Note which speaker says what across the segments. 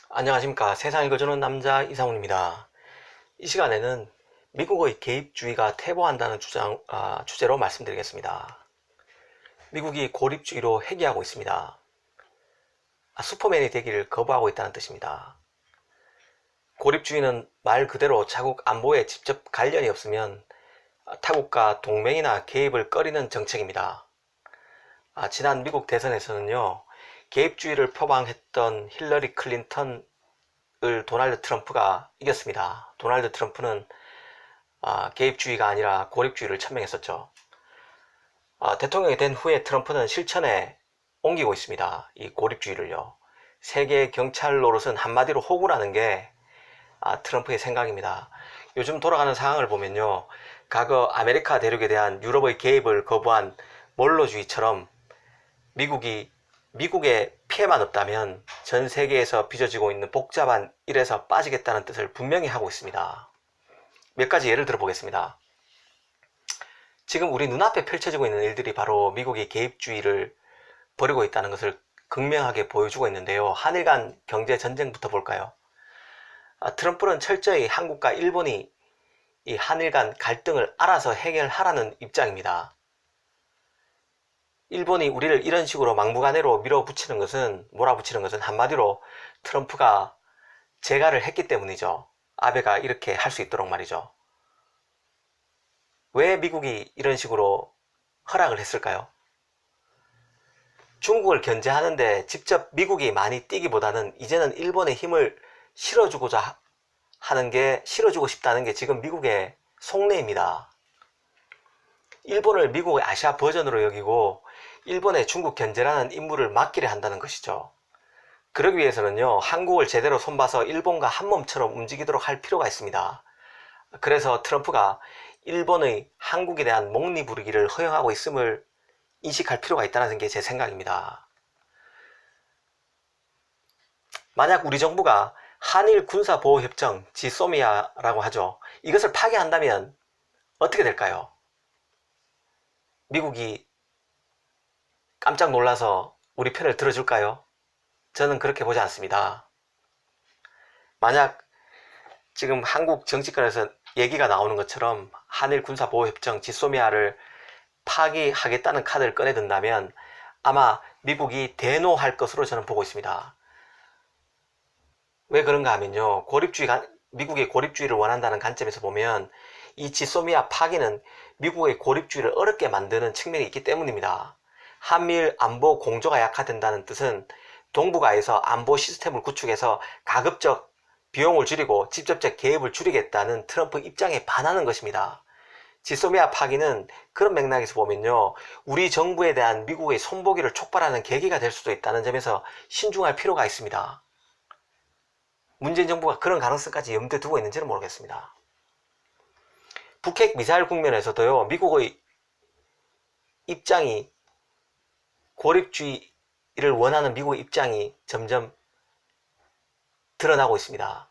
Speaker 1: 안녕하십니까. 세상 읽어주는 남자 이상훈입니다. 이 시간에는 미국의 개입주의가 퇴보한다는 주제로 말씀드리겠습니다. 미국이 고립주의로 회귀하고 있습니다. 슈퍼맨이 되기를 거부하고 있다는 뜻입니다. 고립주의는 말 그대로 자국 안보에 직접 관련이 없으면 타국과 동맹이나 개입을 꺼리는 정책입니다. 지난 미국 대선에서는요, 개입주의를 표방했던 힐러리 클린턴을 도널드 트럼프가 이겼습니다. 도널드 트럼프는 개입주의가 아니라 고립주의를 천명했었죠. 대통령이 된 후에 트럼프는 실천에 옮기고 있습니다. 이 고립주의를요. 세계 경찰 노릇은 한마디로 호구라는 게 트럼프의 생각입니다. 요즘 돌아가는 상황을 보면요, 과거 아메리카 대륙에 대한 유럽의 개입을 거부한 몰로주의처럼 미국에 피해만 없다면 전 세계에서 빚어지고 있는 복잡한 일에서 빠지겠다는 뜻을 분명히 하고 있습니다. 몇 가지 예를 들어 보겠습니다. 지금 우리 눈앞에 펼쳐지고 있는 일들이 바로 미국이 개입주의를 벌이고 있다는 것을 극명하게 보여주고 있는데요. 한일 간 경제 전쟁부터 볼까요? 트럼프는 철저히 한국과 일본이 이 한일 간 갈등을 알아서 해결하라는 입장입니다. 일본이 우리를 이런 식으로 막무가내로 몰아붙이는 것은 한마디로 트럼프가 재가를 했기 때문이죠. 아베가 이렇게 할 수 있도록 말이죠. 왜 미국이 이런 식으로 허락을 했을까요? 중국을 견제하는데 직접 미국이 많이 뛰기보다는 이제는 일본의 힘을 실어주고 싶다는 게 지금 미국의 속내입니다. 일본을 미국의 아시아 버전으로 여기고 일본의 중국 견제라는 임무를 맡기려 한다는 것이죠. 그러기 위해서는요, 한국을 제대로 손봐서 일본과 한몸처럼 움직이도록 할 필요가 있습니다. 그래서 트럼프가 일본의 한국에 대한 목리부리기를 허용하고 있음을 인식할 필요가 있다는 게 제 생각입니다. 만약 우리 정부가 한일 군사보호협정, 지소미아라고 하죠. 이것을 파기한다면 어떻게 될까요? 미국이 깜짝 놀라서 우리 편을 들어줄까요? 저는 그렇게 보지 않습니다. 만약 지금 한국 정치권에서 얘기가 나오는 것처럼 한일 군사보호협정 지소미아를 파기하겠다는 카드를 꺼내든다면 아마 미국이 대노할 것으로 저는 보고 있습니다. 왜 그런가 하면요, 미국의 고립주의를 원한다는 관점에서 보면 이 지소미아 파기는 미국의 고립주의를 어렵게 만드는 측면이 있기 때문입니다. 한미일 안보 공조가 약화된다는 뜻은 동북아에서 안보 시스템을 구축해서 가급적 비용을 줄이고 직접적 개입을 줄이겠다는 트럼프 입장에 반하는 것입니다. 지소미아 파기는 그런 맥락에서 보면요, 우리 정부에 대한 미국의 손보기를 촉발하는 계기가 될 수도 있다는 점에서 신중할 필요가 있습니다. 문재인 정부가 그런 가능성까지 염두에 두고 있는지는 모르겠습니다. 북핵 미사일 국면에서도요, 미국의 입장이, 고립주의를 원하는 미국의 입장이 점점 드러나고 있습니다.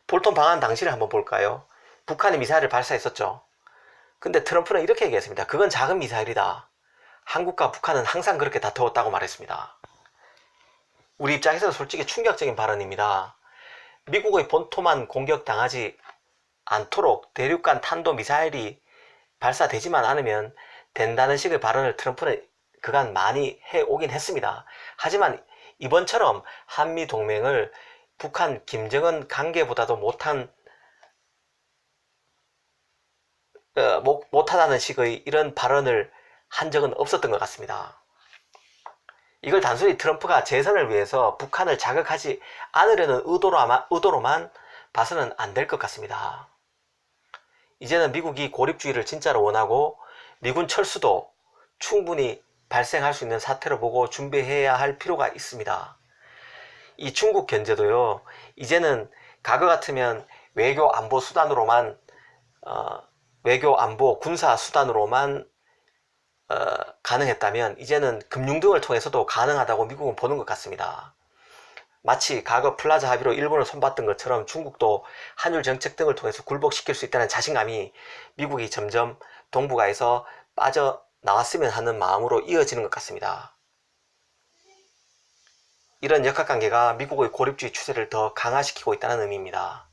Speaker 1: 볼턴 방한 당시를 한번 볼까요? 북한이 미사일을 발사했었죠. 근데 트럼프는 이렇게 얘기했습니다. 그건 작은 미사일이다. 한국과 북한은 항상 그렇게 다투었다고 말했습니다. 우리 입장에서는 솔직히 충격적인 발언입니다. 미국의 본토만 공격당하지 않도록 대륙간 탄도미사일이 발사되지만 않으면 된다는 식의 발언을 트럼프는 그간 많이 해오긴 했습니다. 하지만 이번처럼 한미동맹을 북한 김정은 관계보다도 못하다는 식의 이런 발언을 한 적은 없었던 것 같습니다. 이걸 단순히 트럼프가 재선을 위해서 북한을 자극하지 않으려는 의도로만 봐서는 안 될 것 같습니다. 이제는 미국이 고립주의를 진짜로 원하고 미군 철수도 충분히 발생할 수 있는 사태로 보고 준비해야 할 필요가 있습니다. 이 중국 견제도요, 이제는 과거 같으면 외교 안보 군사 수단으로만 가능했다면 이제는 금융 등을 통해서도 가능하다고 미국은 보는 것 같습니다. 마치 과거 플라자 합의로 일본을 손봤던 것처럼 중국도 한일 정책 등을 통해서 굴복시킬 수 있다는 자신감이 미국이 점점 동북아에서 빠져나왔으면 하는 마음으로 이어지는 것 같습니다. 이런 역학관계가 미국의 고립주의 추세를 더 강화시키고 있다는 의미입니다.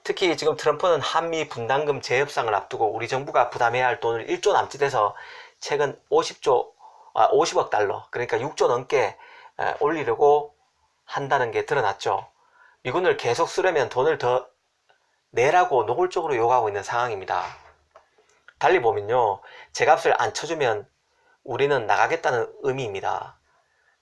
Speaker 1: 특히 지금 트럼프는 한미 분담금 재협상을 앞두고 우리 정부가 부담해야 할 돈을 1조 남짓해서 최근 50억 달러, 그러니까 6조 넘게 올리려고 한다는 게 드러났죠. 미군을 계속 쓰려면 돈을 더 내라고 노골적으로 요구하고 있는 상황입니다. 달리 보면요, 제값을 안 쳐주면 우리는 나가겠다는 의미입니다.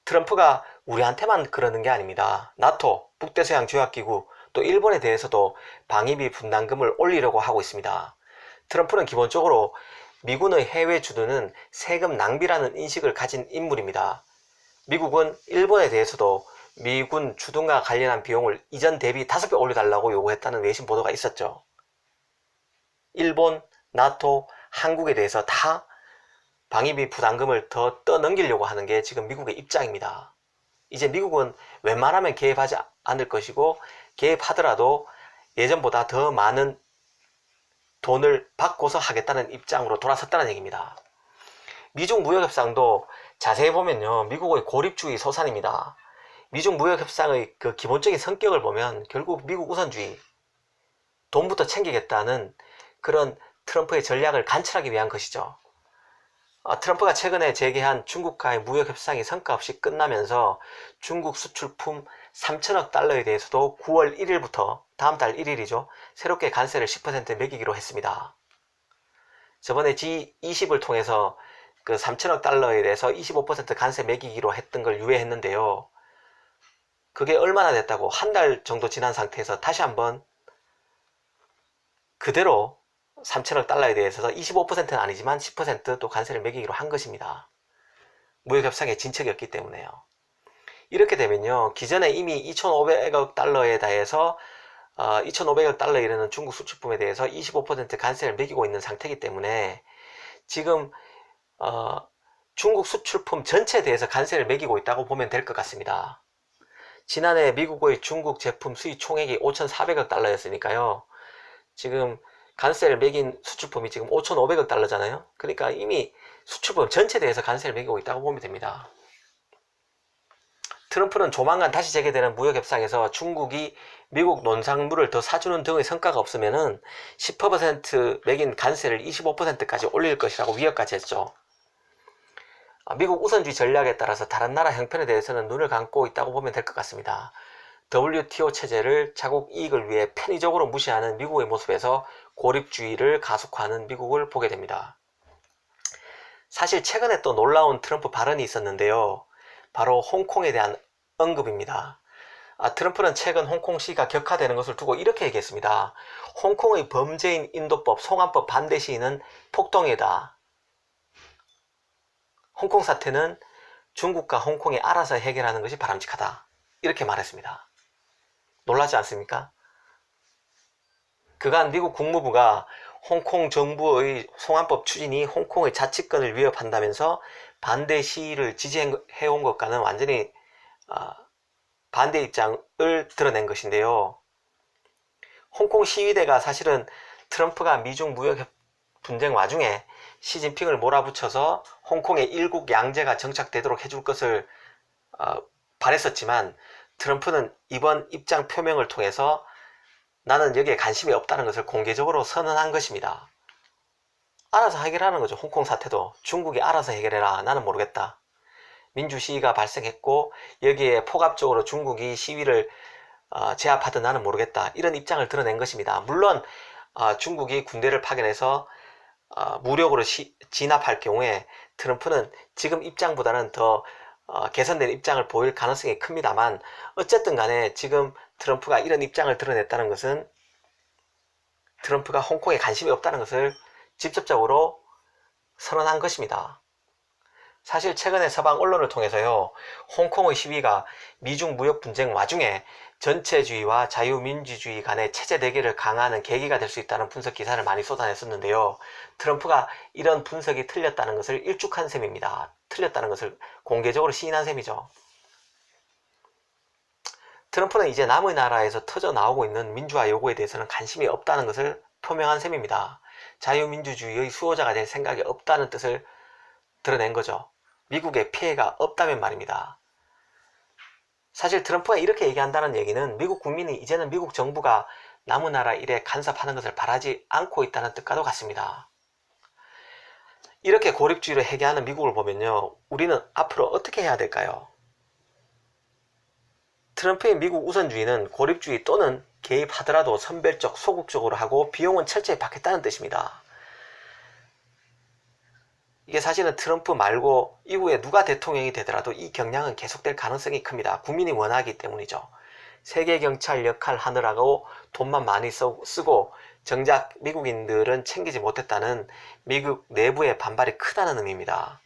Speaker 1: 트럼프가 우리한테만 그러는 게 아닙니다. 나토, 북대서양 조약기구, 또 일본에 대해서도 방위비 분담금을 올리려고 하고 있습니다. 트럼프는 기본적으로 미군의 해외 주도는 세금 낭비라는 인식을 가진 인물입니다. 미국은 일본에 대해서도 미군 주둔과 관련한 비용을 이전 대비 5배 올려달라고 요구했다는 외신 보도가 있었죠. 일본, 나토, 한국에 대해서 다 방위비 부담금을 더 떠넘기려고 하는 게 지금 미국의 입장입니다. 이제 미국은 웬만하면 개입하지 않을 것이고, 개입하더라도 예전보다 더 많은 돈을 받고서 하겠다는 입장으로 돌아섰다는 얘기입니다. 미중 무역협상도 자세히 보면요, 미국의 고립주의 소산입니다. 미중 무역협상의 그 기본적인 성격을 보면 결국 미국 우선주의, 돈부터 챙기겠다는 그런 트럼프의 전략을 관철하기 위한 것이죠. 트럼프가 최근에 재개한 중국과의 무역협상이 성과 없이 끝나면서 중국 수출품 3천억 달러에 대해서도 9월 1일부터 다음 달 1일이죠. 새롭게 관세를 10% 매기기로 했습니다. 저번에 G20을 통해서 그 3천억 달러에 대해서 25% 관세 매기기로 했던 걸 유예했는데요. 그게 얼마나 됐다고 한 달 정도 지난 상태에서 다시 한번 그대로 3천억 달러에 대해서 25%는 아니지만 10% 또 관세를 매기기로 한 것입니다. 무역협상의 진척이었기 때문에요. 이렇게 되면요, 기존에 이미 2,500억 달러에 대해서 2,500억 달러에 이르는 중국 수출품에 대해서 25% 관세를 매기고 있는 상태이기 때문에 지금 중국 수출품 전체에 대해서 관세를 매기고 있다고 보면 될 것 같습니다. 지난해 미국의 중국 제품 수입 총액이 5,400억 달러였으니까요. 지금 관세를 매긴 수출품이 지금 5,500억 달러잖아요. 그러니까 이미 수출품 전체에 대해서 관세를 매기고 있다고 보면 됩니다. 트럼프는 조만간 다시 재개되는 무역협상에서 중국이 미국 농산물을 더 사주는 등의 성과가 없으면 10% 매긴 관세를 25%까지 올릴 것이라고 위협까지 했죠. 미국 우선주의 전략에 따라서 다른 나라 형편에 대해서는 눈을 감고 있다고 보면 될 것 같습니다. WTO 체제를 자국 이익을 위해 편의적으로 무시하는 미국의 모습에서 고립주의를 가속화하는 미국을 보게 됩니다. 사실 최근에 또 놀라운 트럼프 발언이 있었는데요. 바로 홍콩에 대한 언급입니다. 트럼프는 최근 홍콩 시위가 격화되는 것을 두고 이렇게 얘기했습니다. 홍콩의 범죄인 인도법, 송환법 반대 시위는 폭동이다. 홍콩 사태는 중국과 홍콩이 알아서 해결하는 것이 바람직하다. 이렇게 말했습니다. 놀라지 않습니까? 그간 미국 국무부가 홍콩 정부의 송환법 추진이 홍콩의 자치권을 위협한다면서 반대 시위를 지지해온 것과는 완전히 반대 입장을 드러낸 것인데요. 홍콩 시위대가 사실은 트럼프가 미중 무역 분쟁 와중에 시진핑을 몰아붙여서 홍콩의 일국 양제가 정착되도록 해줄 것을 바랬었지만, 트럼프는 이번 입장 표명을 통해서 나는 여기에 관심이 없다는 것을 공개적으로 선언한 것입니다. 알아서 해결하는 거죠. 홍콩 사태도 중국이 알아서 해결해라. 나는 모르겠다. 민주시위가 발생했고 여기에 포괄적으로 중국이 시위를 제압하든 나는 모르겠다. 이런 입장을 드러낸 것입니다. 물론 중국이 군대를 파견해서 무력으로 진압할 경우에 트럼프는 지금 입장보다는 더 개선된 입장을 보일 가능성이 큽니다만, 어쨌든 간에 지금 트럼프가 이런 입장을 드러냈다는 것은 트럼프가 홍콩에 관심이 없다는 것을 직접적으로 선언한 것입니다. 사실 최근에 서방 언론을 통해서요, 홍콩의 시위가 미중 무역 분쟁 와중에 전체주의와 자유민주주의 간의 체제 대결을 강화하는 계기가 될 수 있다는 분석 기사를 많이 쏟아냈었는데요. 트럼프가 이런 분석이 틀렸다는 것을 일축한 셈입니다. 틀렸다는 것을 공개적으로 시인한 셈이죠. 트럼프는 이제 남의 나라에서 터져 나오고 있는 민주화 요구에 대해서는 관심이 없다는 것을 표명한 셈입니다. 자유민주주의의 수호자가 될 생각이 없다는 뜻을 드러낸 거죠. 미국에 피해가 없다면 말입니다. 사실 트럼프가 이렇게 얘기한다는 얘기는 미국 국민이 이제는 미국 정부가 남의 나라 일에 간섭하는 것을 바라지 않고 있다는 뜻과도 같습니다. 이렇게 고립주의를 해결하는 미국을 보면요, 우리는 앞으로 어떻게 해야 될까요? 트럼프의 미국 우선주의는 고립주의 또는 개입하더라도 선별적, 소극적으로 하고 비용은 철저히 받겠다는 뜻입니다. 이게 사실은 트럼프 말고 이후에 누가 대통령이 되더라도 이 경향은 계속될 가능성이 큽니다. 국민이 원하기 때문이죠. 세계경찰 역할 하느라고 돈만 많이 쓰고 정작 미국인들은 챙기지 못했다는 미국 내부의 반발이 크다는 의미입니다.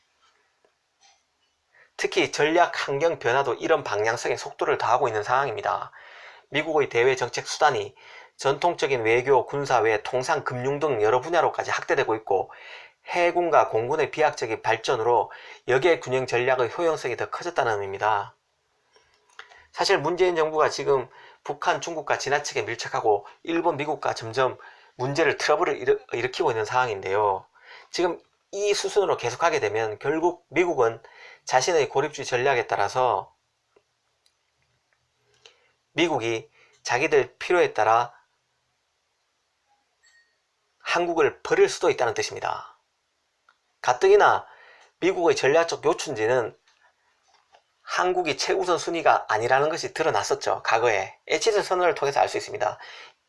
Speaker 1: 특히 전략 환경 변화도 이런 방향성에 속도를 더하고 있는 상황입니다. 미국의 대외 정책 수단이 전통적인 외교, 군사 외 통상, 금융 등 여러 분야로까지 확대되고 있고 해군과 공군의 비약적인 발전으로 역의 균형 전략의 효용성이 더 커졌다는 의미입니다. 사실 문재인 정부가 지금 북한, 중국과 지나치게 밀착하고 일본, 미국과 점점 문제를 트러블을 일으키고 있는 상황인데요. 지금 이 수순으로 계속하게 되면 결국 미국은 자신의 고립주의 전략에 따라서 미국이 자기들 필요에 따라 한국을 버릴 수도 있다는 뜻입니다. 가뜩이나 미국의 전략적 요충지는 한국이 최우선 순위가 아니라는 것이 드러났었죠. 과거에 에치슨 선언을 통해서 알 수 있습니다.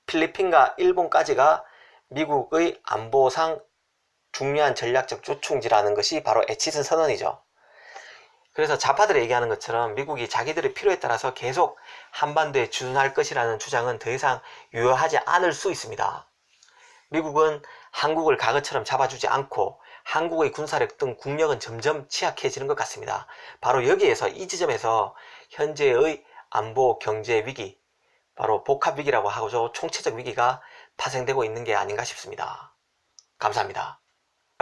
Speaker 1: 필리핀과 일본까지가 미국의 안보상 중요한 전략적 요충지라는 것이 바로 에치슨 선언이죠. 그래서 좌파들이 얘기하는 것처럼 미국이 자기들의 필요에 따라서 계속 한반도에 주둔할 것이라는 주장은 더 이상 유효하지 않을 수 있습니다. 미국은 한국을 과거처럼 잡아주지 않고 한국의 군사력 등 국력은 점점 취약해지는 것 같습니다. 바로 여기에서 이 지점에서 현재의 안보 경제 위기, 바로 복합 위기라고 하죠. 총체적 위기가 파생되고 있는 게 아닌가 싶습니다. 감사합니다.